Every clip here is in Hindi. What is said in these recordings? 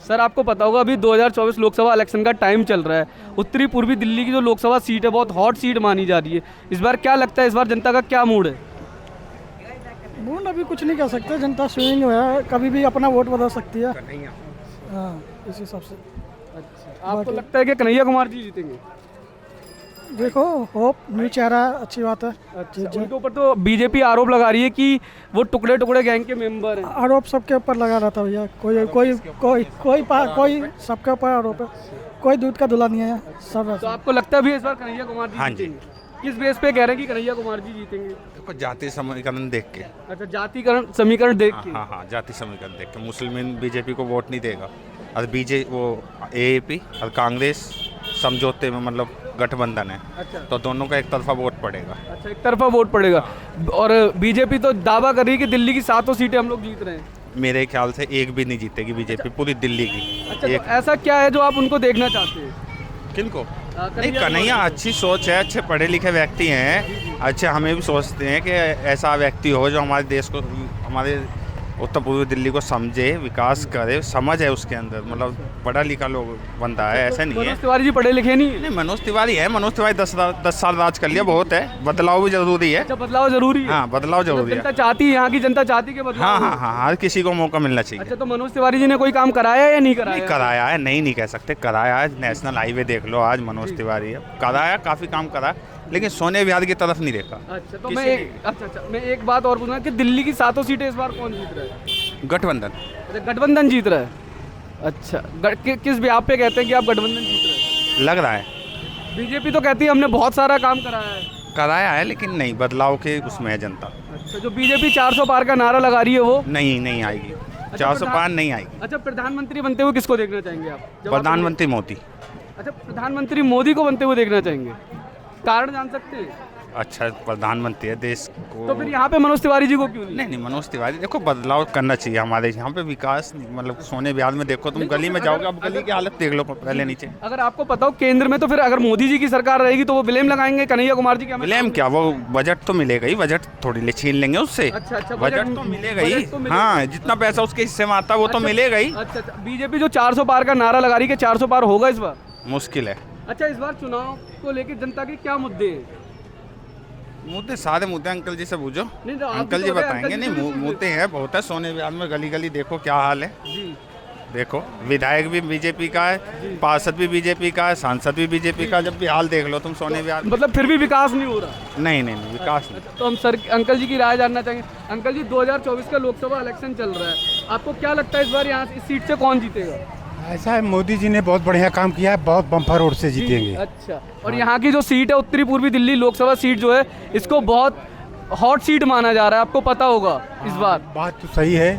सर आपको पता होगा अभी 2024 लोकसभा इलेक्शन का टाइम चल रहा है। उत्तरी पूर्वी दिल्ली की जो लोकसभा सीट है बहुत हॉट सीट मानी जा रही है। इस बार क्या लगता है, इस बार जनता का क्या मूड है? मूड अभी कुछ नहीं कह सकते, जनता स्विंग है, कभी भी अपना वोट बदल सकती है। हाँ, इस हिसाब से अच्छा, आपको लगता है कि कन्हैया कुमार जी जीतेंगे? देखो, होप न्यू चेहरा, अच्छी बात है। अच्छा, उनके ऊपर तो बीजेपी आरोप लगा रही है कि वो टुकड़े टुकड़े गैंग के मेंबर हैं। आरोप सबके ऊपर लगा रहता है भैया, कोई सबके ऊपर आरोप है, कोई दूध का धुला नहीं है सब। तो आपको लगता है भी इस बार कन्हैया कुमार जी जीतेंगे? किस बेस पे कह रहे हैं कि कन्हैया कुमार जी जीतेंगे? देखो जाति समीकरण देख के। अच्छा, जातिकरण समीकरण देख के। हाँ, जाति समीकरण देख के मुसलमान बीजेपी को वोट नहीं देगा। और वो एएपी और कांग्रेस समझौते में मतलब गठबंधन है। अच्छा, तो दोनों का एक तरफा वोट पड़ेगा। अच्छा, एक तरफा वोट पड़ेगा। और बीजेपी तो दावा कर रही है कि दिल्ली की 7 सीटें हम लोग जीत रहे हैं। मेरे ख्याल से एक भी नहीं जीतेगी बीजेपी पूरी दिल्ली की। अच्छा, एक तो ऐसा क्या है जो आप उनको देखना चाहते हैं? किनको नहीं, कन्हैया अच्छी सोच है, अच्छे पढ़े लिखे व्यक्ति हैं, अच्छे हमें भी सोचते हैं कि ऐसा व्यक्ति हो जो हमारे देश को, हमारे उत्तर पूर्वी दिल्ली को समझे, विकास करे, समझ है उसके अंदर, मतलब पढ़ा लिखा लोग बंदा है, ऐसा नहीं है। मनोज तिवारी जी पढ़े लिखे नहीं है? नहीं, मनोज तिवारी है, मनोज तिवारी 10 साल राज कर लिया, बहुत है, बदलाव भी जरूरी है। अच्छा, बदलाव जरूरी है। हाँ, बदलाव जरूरी है। जनता चाहती है, यहाँ की जनता चाहती है कि बदलाव हाँ हो। हाँ हाँ, हर किसी को मौका मिलना चाहिए। अच्छा, तो मनोज तिवारी जी ने कोई काम कराया या नहीं कराया? नहीं कराया है, नहीं कह सकते, कराया है। नेशनल हाईवे देख लो, आज मनोज तिवारी है, कराया, काफ़ी काम करा, लेकिन सोने बिहार की तरफ नहीं देखा। अच्छा, तो मैं एक बात और पूछूंगा कि दिल्ली की 7 सीटें इस बार कौन जीत रहा है? गठबंधन। अच्छा, गठबंधन जीत रहा है। अच्छा, किस भी आप पे कहते हैं कि आप गठबंधन जीत रहे हैं? लग रहा है। बीजेपी तो कहती है हमने बहुत सारा काम कराया है। कराया है, लेकिन नहीं, बदलाव के उसमें है जनता। अच्छा, जो बीजेपी 400 पार का नारा लगा रही है वो नहीं आएगी, 400 पार नहीं आएगी। अच्छा, प्रधानमंत्री बनते हुए किसको देखना चाहेंगे आप? प्रधानमंत्री मोदी। अच्छा, प्रधानमंत्री मोदी को बनते हुए देखना चाहेंगे, कारण जान सकते हैं? अच्छा, प्रधानमंत्री है देश को। तो फिर यहाँ पे मनोज तिवारी जी को क्यों नहीं, मनोज तिवारी, देखो बदलाव करना चाहिए हमारे यहाँ पे, विकास मतलब सोने बिहार में देखो, तुम गली में जाओगे, अब गली की हालत देख लो पहले नीचे। अगर आपको पता हो केंद्र में, तो फिर अगर मोदी जी की सरकार रहेगी तो वो ब्लेम लगाएंगे कन्हैया कुमार जी के? ब्लेम क्या, वो बजट तो मिलेगा ही, बजट थोड़ी ले छीन लेंगे उससे। अच्छा, बजट तो मिलेगा ही। हाँ, जितना पैसा उसके हिस्से में आता है वो तो मिलेगा ही। अच्छा, बीजेपी जो 400 पार का नारा लगा रही है कि 400 पार होगा इस बार? मुश्किल है। अच्छा, इस बार चुनाव को लेकर जनता के क्या मुद्दे हैं? मुद्दे, सारे मुद्दे अंकल जी से पूछो, नहीं तो अंकल जी बताएंगे। नहीं, मुद्दे हैं बहुत है, सोने बिहार में गली गली देखो क्या हाल है जी। देखो, विधायक भी बीजेपी का है, पार्षद भी बीजेपी का है, सांसद भी बीजेपी का, जब भी हाल देख लो तुम सोने बिहार। मतलब फिर भी विकास नहीं हो रहा? नहीं, विकास नहीं। तो हम अंकल जी की राय जानना चाहेंगे। अंकल जी, 2024 का लोकसभा इलेक्शन चल रहा है, आपको क्या लगता है इस बार यहाँ इस सीट से कौन जीतेगा? ऐसा है, मोदी जी ने बहुत बढ़िया काम किया है, बहुत बम्पर रोड से जीतेंगे। अच्छा, और यहाँ की जो सीट है उत्तरी पूर्वी दिल्ली लोकसभा सीट जो है, इसको बहुत हॉट सीट माना जा रहा है, आपको पता होगा इस बार। बात तो सही है,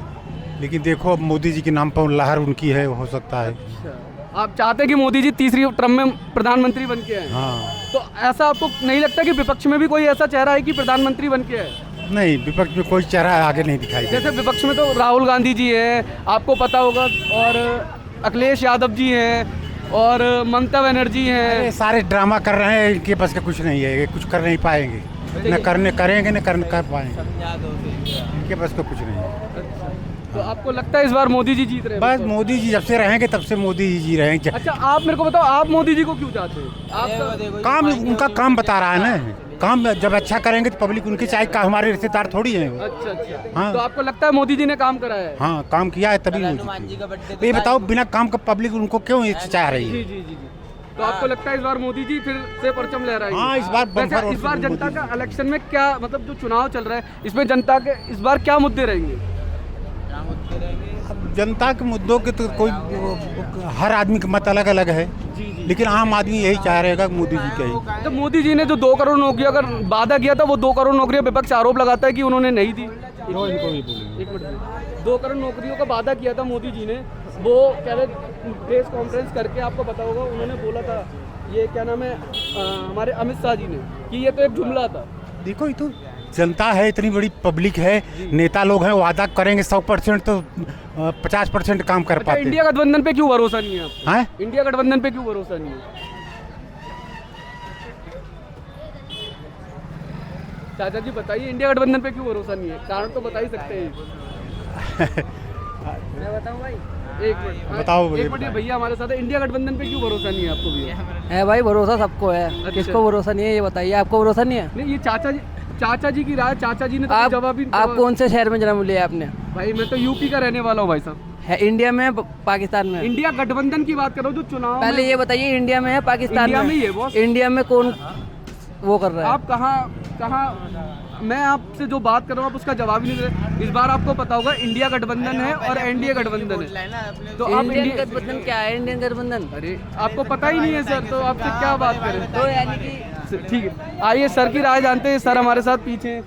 लेकिन देखो अब मोदी जी के नाम पर लहर उनकी है, हो सकता है। अच्छा, आप चाहते हैं कि मोदी जी तीसरी टर्म में प्रधानमंत्री बन के आए? हाँ। तो ऐसा आपको नहीं लगता कि विपक्ष में भी कोई ऐसा चेहरा है कि प्रधानमंत्री बन के आए? नहीं, विपक्ष में कोई चेहरा आगे नहीं दिखाई जैसे विपक्ष में तो राहुल गांधी जी हैं, आपको पता होगा, और अखिलेश यादव जी हैं, और ममता बनर्जी हैं। ये सारे ड्रामा कर रहे हैं, इनके पास का कुछ नहीं है, ये कुछ कर नहीं पाएंगे, न करेंगे न कर पाएंगे, इनके पास का कुछ नहीं है। तो आपको लगता है इस बार मोदी जी जीत रहे हैं? बस मोदी जी जब से रहेंगे तब से मोदी जी रहेंगे। अच्छा, आप मेरे को बताओ, आप मोदी जी को क्यों चाहते हैं? आप काम, उनका काम बता रहा है ना, काम जब अच्छा करेंगे तो पब्लिक उनकी चाहे का, हमारे रिश्तेदार थोड़ी हैं। अच्छा। हाँ। तो आपको लगता है मोदी जी ने काम कराया है? हाँ, काम किया है तभी वो जीते। ये बताओ, बिना काम का पब्लिक उनको क्यों चाह रही है? जी। तो आपको लगता है इस बार मोदी जी फिर से परचम लहराएंगे? हाँ, इस बार बम्पर। इस बार जनता का इलेक्शन में क्या, मतलब जो चुनाव चल रहा है, इसमें जनता के इस बार क्या मुद्दे रहेंगे? अब जनता के मुद्दों के तो कोई, हर आदमी का मत अलग अलग है, लेकिन आम आदमी यही चाह रहेगा मोदी जी का ही। तो मोदी जी ने जो 2 करोड़ नौकरियों का वादा किया था, वो 2 करोड़ नौकरियां विपक्ष आरोप लगाता है कि उन्होंने नहीं दी। एक मिनट, 2 करोड़ नौकरियों का वादा किया था मोदी जी ने, वो कह रहे प्रेस कॉन्फ्रेंस करके, आपको पता होगा, उन्होंने बोला था, ये क्या नाम है, हमारे अमित शाह जी ने, कि ये तो एक जुमला था। देखो, ये तो जनता है, इतनी बड़ी पब्लिक है, नेता लोग हैं, वादा करेंगे 100% तो 50% काम कर पाते। इंडिया गठबंधन पे क्यों भरोसा नहीं है आपको? हैं? इंडिया गठबंधन पे क्यों भरोसा नहीं है? चाचा जी बताइए, इंडिया गठबंधन पे क्यों भरोसा नहीं है? कारण तो बता ही सकते हैं। मैं बताऊं भाई, एक मिनट बताओ एक मिनट, ये भैया हमारे साथ है। इंडिया गठबंधन पे क्यों भरोसा नहीं है आपको भैया? है भाई, भरोसा सबको है। अच्छा। किसको भरोसा नहीं है ये बताइए, आपको भरोसा नहीं है? नहीं, ये चाचा जी की राय, चाचा जी ने तो आप जवाब ही आप कौन से शहर में जन्म लिया आपने? भाई मैं तो यूपी का रहने वाला हूँ भाई साहब। है इंडिया में पाकिस्तान में? इंडिया गठबंधन की बात कर रहा हूँ, जो चुनाव पहले में- ये बताइए, इंडिया में है पाकिस्तान इंडिया में? में ही है बॉस। इंडिया में कौन वो कर रहा है? आप कहाँ मैं आपसे जो बात कर रहा हूँ आप उसका जवाब ही नहीं दे रहे। इस बार आपको पता होगा इंडिया गठबंधन है और एनडीए गठबंधन है, तो आप इंडियन इंडिया गठबंधन क्या है? इंडियन गठबंधन अरे आपको पता ही नहीं है सर, तो आपसे क्या बात करें? तो यानी कि ठीक है, आइए सर की राय जानते हैं। सर हमारे साथ पीछे हैं।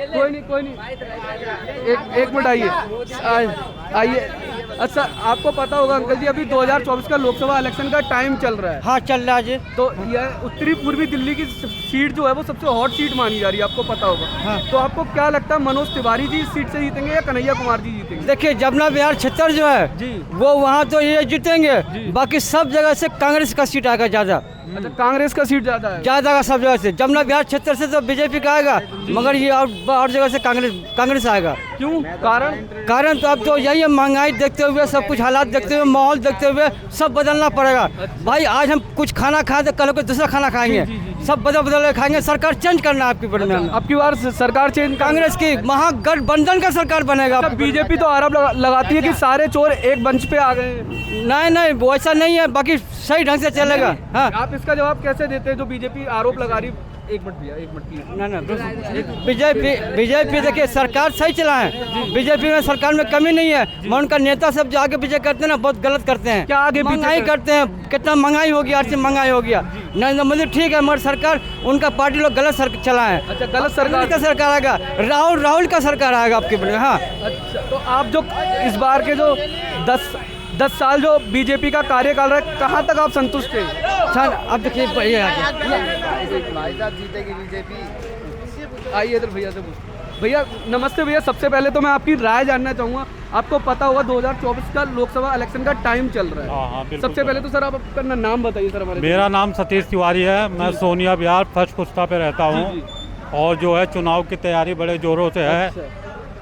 कोई नहीं एक मिनट आइए। अच्छा, आपको पता होगा अंकल जी, अभी 2024 का लोकसभा इलेक्शन का टाइम चल रहा है। हाँ चल रहा है जी। तो यह उत्तरी पूर्वी दिल्ली की सीट जो है वो सबसे हॉट सीट मानी जा रही है, आपको पता होगा। हाँ। तो आपको क्या लगता है, मनोज तिवारी जी इस सीट से जीतेंगे या कन्हैया कुमार जी जीतेंगे? देखिए जमुना बिहार क्षेत्र जो है जी वो वहाँ तो ये जीतेंगे, जी। बाकी सब जगह से कांग्रेस का सीट आएगा ज़्यादा अच्छा, कांग्रेस का सीट ज्यादा है। ज़्यादा का सब जगह से। जमुना बिहार क्षेत्र से तो बीजेपी का आएगा, मगर ये और जगह से कांग्रेस आएगा। क्यों? कारण कारण तो अब तो यही है, महंगाई देखते हुए, सब कुछ हालात देखते हुए, माहौल देखते हुए सब बदलना पड़ेगा। भाई आज हम कुछ खाना खाए तो कल को दूसरा खाना खाएंगे, सब बदल के खाएंगे। सरकार चेंज करना है आपकी बड़ी में। अब की बार सरकार चेंज कांग्रेस की महागठबंधन का सरकार बनेगा। बीजेपी तो आरोप लगाती है कि सारे चोर एक मंच पे आ गए हैं। नहीं वो ऐसा नहीं है, बाकी सही ढंग से चलेगा। हाँ आप इसका जवाब कैसे देते हैं जो बीजेपी आरोप लगा रही? एक मिनट भैया, एक मिनट प्लीज। ना बीजेपी देखिए सरकार सही चलाए, बीजेपी में सरकार में कमी नहीं है, मगर उनका नेता सब जो आगे पीछे करते हैं ना बहुत गलत करते हैं। क्या आगे पीछे महंगाई करते हैं, कितना महंगाई हो गया, आर्थिक महंगाई हो गया। नरेंद्र मोदी ठीक है, मगर सरकार उनका पार्टी लोग गलत चलाए। अच्छा, गलत सरकार का सरकार आएगा, राहुल का सरकार आएगा आपके बड़े। हाँ अच्छा, तो आप जो इस बार के जो 10 साल जो बीजेपी का कार्यकाल रहा है, कहाँ तक आप संतुष्ट हैं? सर अब देखिए आइए इधर भैया से पूछ। भैया नमस्ते भैया, सबसे पहले तो मैं आपकी राय जानना चाहूँगा। आपको पता होगा 2024 का लोकसभा इलेक्शन का टाइम चल रहा है। हाँ, बिल्कुल सबसे पहले तो सर आप अपना नाम बताइए सर हमारे। मेरा नाम सतीश तिवारी है, मैं सोनिया विहार फर्स्ट कुस्ता पे रहता जी, हूँ और जो है चुनाव की तैयारी बड़े जोरों से है।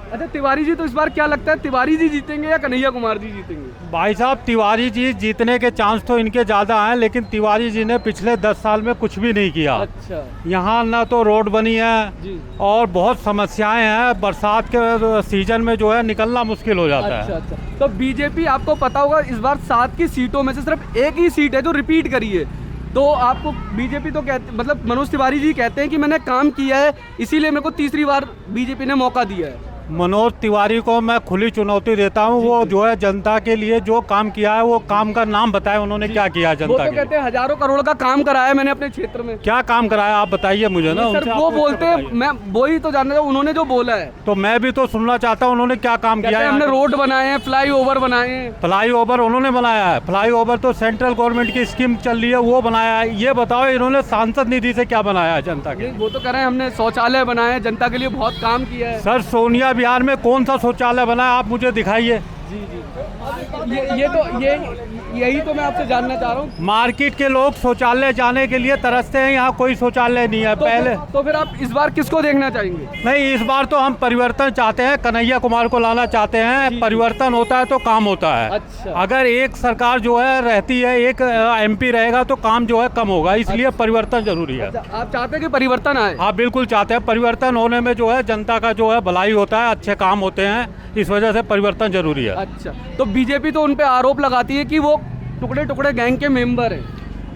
अच्छा तिवारी जी, तो इस बार क्या लगता है, तिवारी जी जीतेंगे या कन्हैया कुमार जी जीतेंगे? भाई साहब, तिवारी जी जीतने के चांस तो इनके ज़्यादा हैं, लेकिन तिवारी जी ने पिछले 10 साल में कुछ भी नहीं किया। अच्छा यहाँ ना तो रोड बनी है जी। और बहुत समस्याएं हैं, बरसात के सीजन में जो है निकलना मुश्किल हो जाता अच्छा है। अच्छा, तो बीजेपी आपको पता होगा इस बार 7 की सीटों में से सिर्फ एक ही सीट है जो रिपीट करी है। तो आपको बीजेपी तो कहते, मतलब मनोज तिवारी जी कहते हैं कि मैंने काम किया है, इसीलिए मेरे को तीसरी बार बीजेपी ने मौका दिया है। मनोज तिवारी को मैं खुली चुनौती देता हूं, वो जो है जनता के लिए जो काम किया है वो काम का नाम बताए, उन्होंने क्या किया है वो जनता तो के कहते लिए। हैं हजारों करोड़ का काम कराया है मैंने अपने क्षेत्र में। क्या काम कराया आप बताइए मुझे ना। सर उनसे वो आप बोलते हैं, बताइए। मैं वही तो जानना चाहूँ, उन्होंने जो बोला है। तो मैं भी तो सुनना चाहता हूँ उन्होंने क्या काम कहते किया हैं है। हमने रोड बनाए हैं, फ्लाई ओवर बनाए हैं। फ्लाई ओवर उन्होंने बनाया है, फ्लाई ओवर तो सेंट्रल गवर्नमेंट की स्कीम चल रही है वो बनाया है। ये बताओ इन्होंने सांसद निधि से क्या बनाया है जनता के लिए? वो तो कह रहे हैं हमने शौचालय बनाए हैं, जनता के लिए बहुत काम किया है। सर सोनिया विहार में कौन सा शौचालय बना है आप मुझे दिखाइए। यही तो मैं आपसे जानना चाह रहा हूँ। मार्केट के लोग शौचालय जाने के लिए तरसते हैं, यहाँ कोई शौचालय नहीं है। पहले तो फिर आप इस बार किसको देखना चाहेंगे? नहीं, इस बार तो हम परिवर्तन चाहते हैं, कन्हैया कुमार को लाना चाहते हैं। परिवर्तन होता है तो काम होता है। अच्छा। अगर एक सरकार जो है रहती है, एक एमपी रहेगा तो काम जो है कम होगा, इसलिए परिवर्तन जरूरी है। अच्छा, आप चाहते हैं कि परिवर्तन आए? हाँ बिल्कुल चाहते हैं। परिवर्तन होने में जो है जनता का जो है भलाई होता है, अच्छे काम होते हैं, इस वजह से परिवर्तन जरूरी है। अच्छा, तो बीजेपी तो उन पे आरोप लगाती है कि वो टुकड़े टुकड़े गैंग के मेंबर हैं।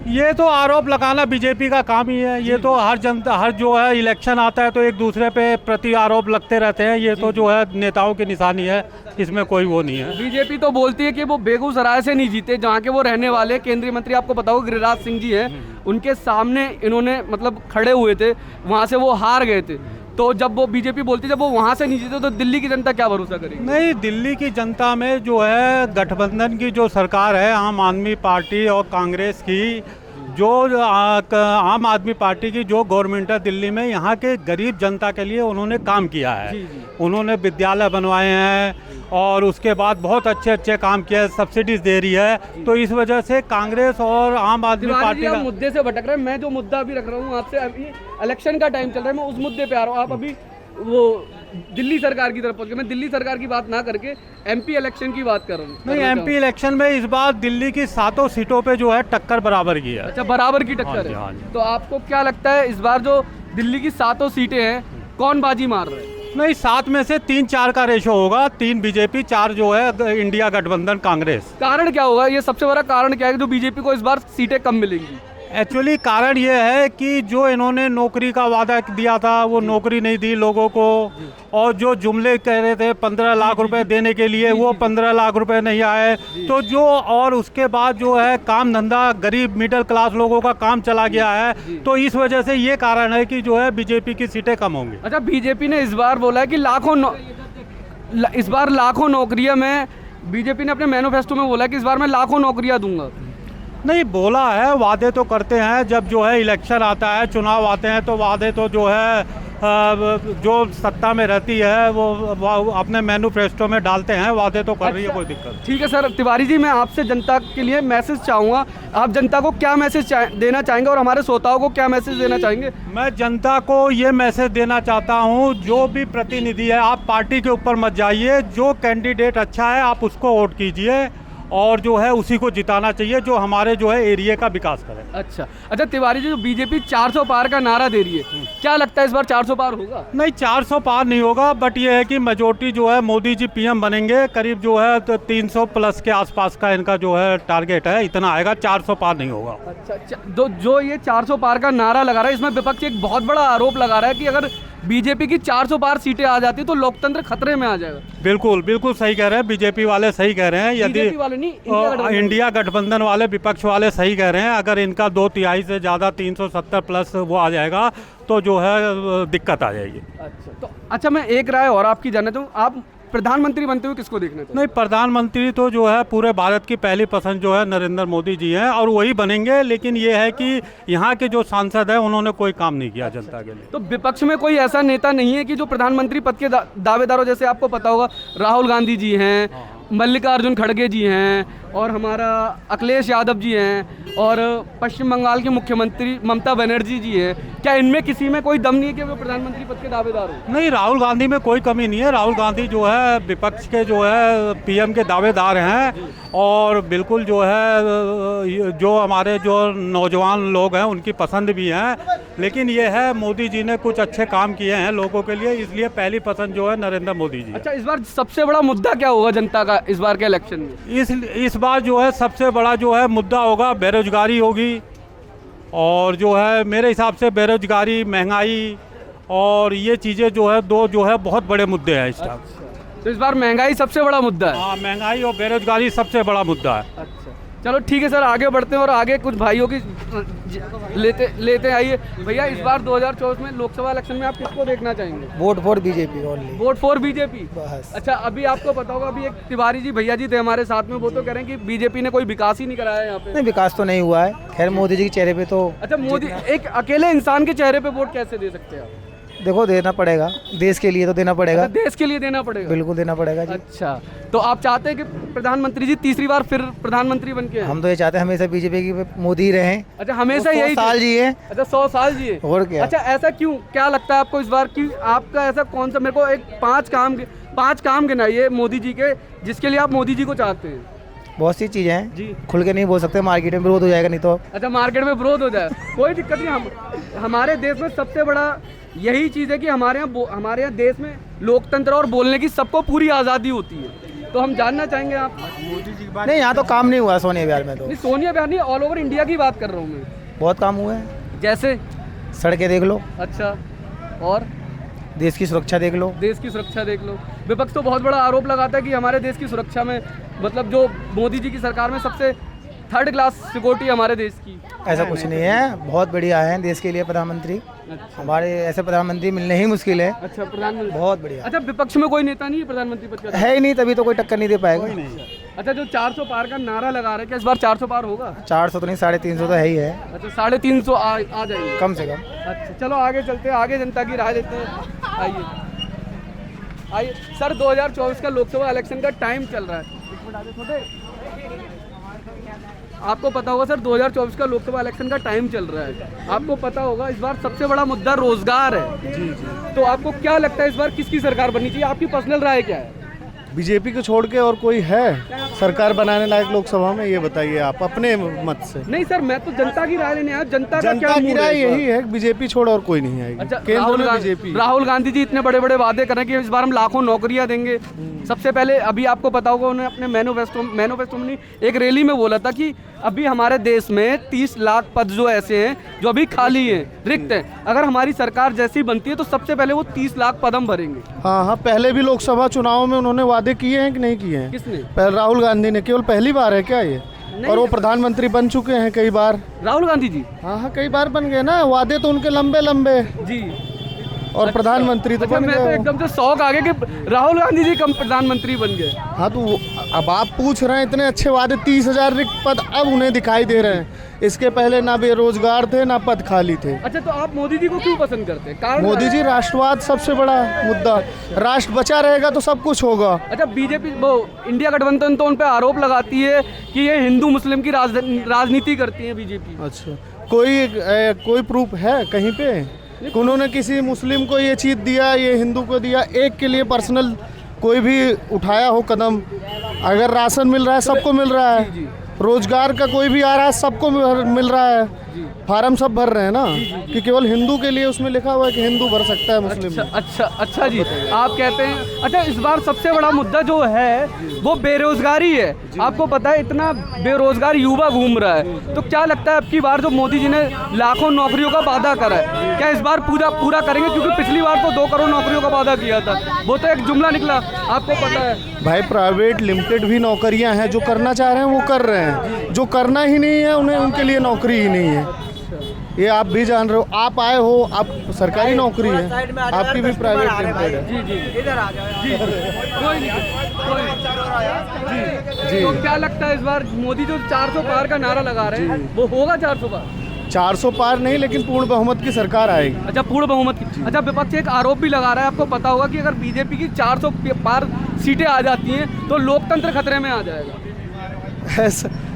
ये तो आरोप लगाना बीजेपी का काम ही है। ये तो हर जनता, हर जो है इलेक्शन आता है तो एक दूसरे पे प्रति आरोप लगते रहते हैं। ये तो जो है नेताओं की निशानी है, इसमें कोई वो नहीं है। बीजेपी तो बोलती है कि वो बेगूसराय से नहीं जीते, जहाँ के वो रहने वाले केंद्रीय मंत्री आपको पता होगा गिरिराज सिंह जी हैं, उनके सामने इन्होंने मतलब खड़े हुए थे, वहाँ से वो हार गए थे। तो जब वो बीजेपी बोलती है जब वो वहाँ से नहीं जीते तो दिल्ली की जनता क्या भरोसा करेगी? नहीं, दिल्ली की जनता में जो है गठबंधन की जो सरकार है, आम आदमी पार्टी और कांग्रेस की, जो आम आदमी पार्टी की जो गवर्नमेंट है दिल्ली में, यहाँ के गरीब जनता के लिए उन्होंने काम किया है। उन्होंने विद्यालय बनवाए हैं और उसके बाद बहुत अच्छे अच्छे काम किए, सब्सिडीज दे रही है। तो इस वजह से कांग्रेस और आम आदमी पार्टी आप का मुद्दे से भटक रहे हैं। मैं जो मुद्दा अभी रख रहा हूँ आपसे, अभी इलेक्शन का टाइम चल रहा है, मैं उस मुद्दे पे आ रहा हूँ। आप अभी वो दिल्ली सरकार की तरफ पहुंच गए। मैं दिल्ली सरकार की बात ना करके एमपी इलेक्शन की बात कर रहा हूँ। नहीं, एमपी इलेक्शन में इस बार दिल्ली की 7 सीटों पे जो है टक्कर बराबर की है। अच्छा, बराबर की हाँ टक्कर जी, है। हाँ जी। तो आपको क्या लगता है इस बार जो दिल्ली की 7 सीटें हैं कौन बाजी मार रहे हैं? नहीं, 7 में से 3-4 का रेशो होगा, 3 बीजेपी, 4 जो है इंडिया गठबंधन कांग्रेस। कारण क्या होगा? ये सबसे बड़ा कारण क्या है कि जो बीजेपी को इस बार सीटें कम मिलेंगी? एक्चुअली कारण ये है कि जो इन्होंने नौकरी का वादा दिया था वो नौकरी नहीं दी लोगों को, और जो जुमले कह रहे थे 15 लाख रुपए देने के लिए वो 15 लाख रुपए नहीं आए। तो जो और उसके बाद जो है काम धंधा गरीब मिडिल क्लास लोगों का काम चला गया है, तो इस वजह से ये कारण है कि जो है बीजेपी की सीटें कम होंगी। अच्छा, बीजेपी ने इस बार बोला है कि इस बार लाखों नौकरियां मैं, बीजेपी ने अपने मैनिफेस्टो में बोला है कि इस बार मैं लाखों नौकरियां दूंगा। नहीं, बोला है, वादे तो करते हैं। जब जो है इलेक्शन आता है, चुनाव आते हैं, तो वादे तो जो है जो सत्ता में रहती है वो अपने मैनिफेस्टो में डालते हैं, वादे तो कर रही है, कोई दिक्कत। ठीक है सर तिवारी जी, मैं आपसे जनता के लिए मैसेज चाहूँगा। आप जनता को क्या मैसेज देना चाहेंगे और हमारे श्रोताओं को क्या मैसेज देना चाहेंगे? मैं जनता को ये मैसेज देना चाहता हूँ, जो भी प्रतिनिधि है आप पार्टी के ऊपर मत जाइए, जो कैंडिडेट अच्छा है आप उसको वोट कीजिए और जो है उसी को जिताना चाहिए जो हमारे जो है एरिया का विकास करे। अच्छा तिवारी जी, जो बीजेपी 400 पार का नारा दे रही है, क्या लगता है इस बार 400 पार होगा? नहीं, 400 पार नहीं होगा, बट ये है कि मेजोरिटी जो है मोदी जी पीएम बनेंगे, करीब जो है तो 300 प्लस के आसपास का इनका जो है टारगेट है, इतना आएगा, 400 पार नहीं होगा। अच्छा, जो ये 400 पार का नारा लगा रहा है, इसमें विपक्ष एक बहुत बड़ा आरोप लगा रहा है कि अगर बीजेपी की 400 पार सीटें आ जाती तो लोकतंत्र खतरे में आ जाएगा। बिल्कुल बिल्कुल सही कह रहे हैं, बीजेपी वाले सही कह रहे हैं। यदि इंडिया गठबंधन वाले विपक्ष वाले सही कह रहे हैं, अगर इनका 2/3 से ज़्यादा 370 प्लस वो आ जाएगा तो जो है दिक्कत आ जाएगी। अच्छा मैं एक राय और आपकी जानना चाहूँ, आप प्रधानमंत्री बनते हुए किसको देखना चाहते? नहीं, प्रधानमंत्री तो जो है पूरे भारत की पहली पसंद जो है नरेंद्र मोदी जी हैं और वही बनेंगे, लेकिन ये है कि यहाँ के जो सांसद हैं उन्होंने कोई काम नहीं किया जनता के लिए। तो विपक्ष में कोई ऐसा नेता नहीं है कि जो प्रधानमंत्री पद के दावेदारों, जैसे आपको पता होगा राहुल गांधी जी हैं, मल्लिकार्जुन खड़गे जी हैं और हमारा अखिलेश यादव जी हैं और पश्चिम बंगाल के मुख्यमंत्री ममता बनर्जी जी हैं, क्या इनमें किसी में कोई दम नहीं है कि वो प्रधानमंत्री पद के दावेदार हो? नहीं, राहुल गांधी में कोई कमी नहीं है। राहुल गांधी जो है विपक्ष के जो है पीएम के दावेदार हैं और बिल्कुल जो है जो हमारे जो नौजवान लोग हैं उनकी पसंद भी हैं, लेकिन ये है मोदी जी ने कुछ अच्छे काम किए हैं लोगों के लिए, इसलिए पहली पसंद जो है नरेंद्र मोदी जी। अच्छा, इस बार सबसे बड़ा मुद्दा क्या होगा जनता का इस बार के इलेक्शन में? इस बार जो है सबसे बड़ा जो है मुद्दा होगा बेरोजगारी होगी, और जो है मेरे हिसाब से बेरोजगारी, महंगाई और ये चीज़ें जो है दो जो है बहुत बड़े मुद्दे हैं इस टाइम। तो इस बार महंगाई सबसे बड़ा मुद्दा है? हाँ, महंगाई और बेरोजगारी सबसे बड़ा मुद्दा है। अच्छा चलो ठीक है सर, आगे बढ़ते हैं और आगे कुछ भाइयों की लेते आइए। भैया, इस बार 2024 में लोकसभा इलेक्शन में आप किसको देखना चाहेंगे? Vote for BJP only. Vote for BJP? बस। अच्छा, अभी आपको पता होगा, अभी एक तिवारी जी भैया जी थे हमारे साथ में, वो तो कह रहे हैं कि बीजेपी ने कोई विकास ही नहीं कराया यहाँ पे। नहीं, विकास तो नहीं हुआ है, खैर मोदी जी के चेहरे पे तो। अच्छा, मोदी एक अकेले इंसान के चेहरे पे वोट कैसे दे सकते हैं आप? देखो, देना पड़ेगा, देश के लिए तो देना पड़ेगा। अच्छा, देश के लिए देना पड़ेगा? बिल्कुल देना पड़ेगा जी। अच्छा, तो आप चाहते हैं कि प्रधानमंत्री जी तीसरी बार फिर प्रधानमंत्री बन के आएं? हम तो ये चाहते हैं हमेशा बीजेपी की मोदी ही रहें। अच्छा, हमेशा यही 100 साल जिए। अच्छा, 100 साल जिए। और क्या? अच्छा, ऐसा क्यों? क्या लगता है आपको इस बार की आपका ऐसा कौन सा, मेरे को एक 5 काम गिनाइए मोदी जी के जिसके लिए आप मोदी जी को चाहते हैं। बहुत सी चीज़ें हैं जी, खुल के नहीं बोल सकते, मार्केट में विरोध हो जाएगा नहीं तो। अच्छा, मार्केट में विरोध हो जाए, कोई दिक्कत नहीं। हमारे देश में सबसे बड़ा यही चीज़ है कि हमारे यहाँ देश में लोकतंत्र और बोलने की सबको पूरी आज़ादी होती है। तो हम जानना चाहेंगे आप मोदी जी की बात। नहीं, यहाँ तो काम नहीं हुआ सोनिया बिहार में तो। नहीं, सोनिया बिहार नहीं, ऑल ओवर इंडिया की बात कर रहा हूँ मैं। बहुत काम हुआ है, जैसे सड़कें देख लो। अच्छा, और देश की सुरक्षा देख लो। देश की सुरक्षा देख लो। विपक्ष तो बहुत बड़ा आरोप लगाता है कि हमारे देश की सुरक्षा में, मतलब जो मोदी जी की सरकार में सबसे 3rd क्लास सिक्योरिटी हमारे देश की। ऐसा कुछ नहीं है, बहुत बढ़िया है देश के लिए प्रधानमंत्री। हमारे ऐसे प्रधानमंत्री मिलने ही मुश्किल है। अच्छा, प्रधानमंत्री बहुत बढ़िया। अच्छा, विपक्ष में कोई नेता नहीं है प्रधानमंत्री पद का? है ही नहीं, तभी तो कोई टक्कर नहीं दे पाएगा। अच्छा, जो 400 पार का नारा लगा रहे हैं, क्या इस बार 400 पार होगा? 400 तो नहीं, 350 तो है ही है। अच्छा, 350 आ जाएंगे कम से कम। अच्छा, चलो आगे चलते हैं, आगे जनता की राय लेते हैं। आइए सर, 2024 का लोकसभा इलेक्शन का टाइम चल रहा है। एक मिनट आगे छोटे। आपको पता होगा सर 2024 का लोकसभा इलेक्शन का टाइम चल रहा है, आपको पता होगा इस बार सबसे बड़ा मुद्दा रोजगार है। जी जी। तो आपको क्या लगता है इस बार किसकी सरकार बननी चाहिए, आपकी पर्सनल राय क्या है? बीजेपी को छोड़ के और कोई है सरकार बनाने लायक लोकसभा में, ये बताइए आप अपने मत से। नहीं सर, मैं तो जनता की राय लेने आया, जनता का क्या जनता की मूड है राय इस बार? यही है कि बीजेपी छोड़ और कोई नहीं आएगी। अच्छा, केंद्र में बीजेपी। राहुल गांधी जी इतने बड़े बड़े वादे कर रहे हैं कि इस बार हम लाखों नौकरियां देंगे। सबसे पहले अभी आपको पता होगा उन्होंने अपने मैनिफेस्टो में एक रैली में बोला था कि अभी हमारे देश में 30 लाख पद जो ऐसे हैं जो अभी खाली हैं, रिक्त हैं, अगर हमारी सरकार जैसी बनती है तो सबसे पहले वो 30 लाख पद हम भरेंगे। हाँ हाँ, पहले भी लोकसभा चुनाव में उन्होंने वादे किए हैं कि नहीं किए हैं? किसने? पहले राहुल गांधी ने। केवल पहली बार है क्या ये? और वो प्रधानमंत्री बन चुके हैं कई बार। राहुल गांधी जी? हाँ हाँ, कई बार बन गए ना, वादे तो उनके लंबे लंबे। जी। और प्रधानमंत्री तो बन मैं तो गए। एकदम से शौक आ गया कि राहुल गांधी जी कम प्रधानमंत्री बन गए। हाँ तो अब आप पूछ रहे हैं इतने अच्छे वादे, 30,000 रिक्त पद अब उन्हें दिखाई दे रहे हैं। इसके पहले ना बेरोजगार थे ना पद खाली थे। अच्छा, तो आप मोदी जी को क्यों पसंद करते हैं? कारण मोदी जी राष्ट्रवाद सबसे बड़ा मुद्दा, राष्ट्र बचा रहेगा तो सब कुछ होगा। अच्छा, बीजेपी वो इंडिया गठबंधन तो उन पे आरोप लगाती है कि ये हिंदू मुस्लिम की राजनीति करती है बीजेपी। अच्छा, कोई प्रूफ है कहीं पे कि उन्होंने किसी मुस्लिम को ये चीज दिया, ये हिंदू को दिया? एक के लिए पर्सनल कोई भी उठाया हो कदम? अगर राशन मिल रहा है सबको मिल रहा है, रोजगार का कोई भी आ रहा है सबको मिल रहा है, फार्म सब भर रहे हैं ना, कि केवल हिंदू के लिए उसमें लिखा हुआ है कि हिंदू भर सकता है, मुस्लिम नहीं। अच्छा जी, आप कहते हैं। अच्छा, इस बार सबसे बड़ा मुद्दा जो है वो बेरोजगारी है। आपको पता है इतना बेरोजगार युवा घूम रहा है, तो क्या लगता है अब की बार जो मोदी जी ने लाखों नौकरियों का वादा करा है, क्या इस बार पूरा करेंगे? क्योंकि पिछली बार तो 2 करोड़ नौकरियों का वादा किया था, वो तो एक जुमला निकला, आपको पता है। भाई, प्राइवेट लिमिटेड भी नौकरियां हैं, जो करना चाह रहे हैं वो कर रहे हैं, जो करना ही नहीं है उन्हें, उनके लिए नौकरी ही नहीं है। ये आप भी जान रहे हो, आप आए हो, आप सरकारी नौकरी है, आपकी भी प्राइवेट लिमिटेड है। जी जी, इधर आ जाओ। जी, कोई नहीं। जी, तो क्या लगता है इस बार मोदी जो 400 पार का नारा लगा रहे हैं वो होगा 400 पार? 400 पार नहीं, लेकिन पूर्ण बहुमत की सरकार आएगी। अच्छा, पूर्ण बहुमत की। अच्छा, विपक्ष एक आरोप भी लगा रहा है, आपको पता होगा कि अगर बीजेपी की 400 पार सीटें आ जाती हैं तो लोकतंत्र खतरे में आ जाएगा।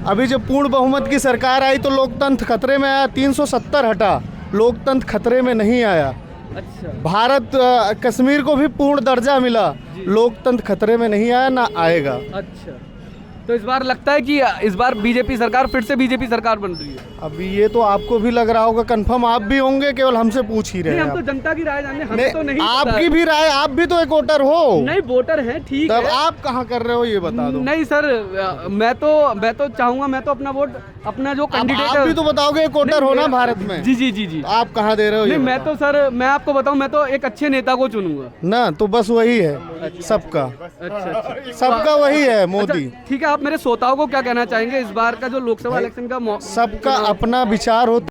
अभी जब पूर्ण बहुमत की सरकार आई तो लोकतंत्र खतरे में आया, 370 हटा, लोकतंत्र खतरे में नहीं आया। अच्छा, भारत कश्मीर को भी पूर्ण दर्जा मिला, लोकतंत्र खतरे में नहीं आया ना आएगा। अच्छा, तो इस बार लगता है कि इस बार बीजेपी सरकार फिर से बीजेपी सरकार बन रही है? अभी ये तो आपको भी लग रहा होगा, कंफर्म आप भी होंगे, केवल हमसे पूछ ही रहे हैं। हम तो जनता की राय जानने, हमें तो नहीं आपकी पता है। भी राय, आप भी तो एक वोटर हो। नहीं, वोटर हैं, ठीक है। तब आप कहाँ कर रहे हो ये बता दो। नहीं सर, मैं तो चाहूंगा, मैं तो अपना वोट, अपना जो कैंडिडेट आप भी तो बताओगे, एक वोटर हो ना भारत में। जी जी जी जी। आप कहाँ दे रहे हो? नहीं, मैं तो सर, मैं आपको बताऊं, मैं तो एक अच्छे नेता को चुनूंगा ना, तो बस वही है सबका। अच्छा, सबका वही है मोदी। ठीक है, आप मेरे श्रोताओं को क्या कहना चाहेंगे इस बार का जो लोकसभा इलेक्शन का सबका अपना विचार होता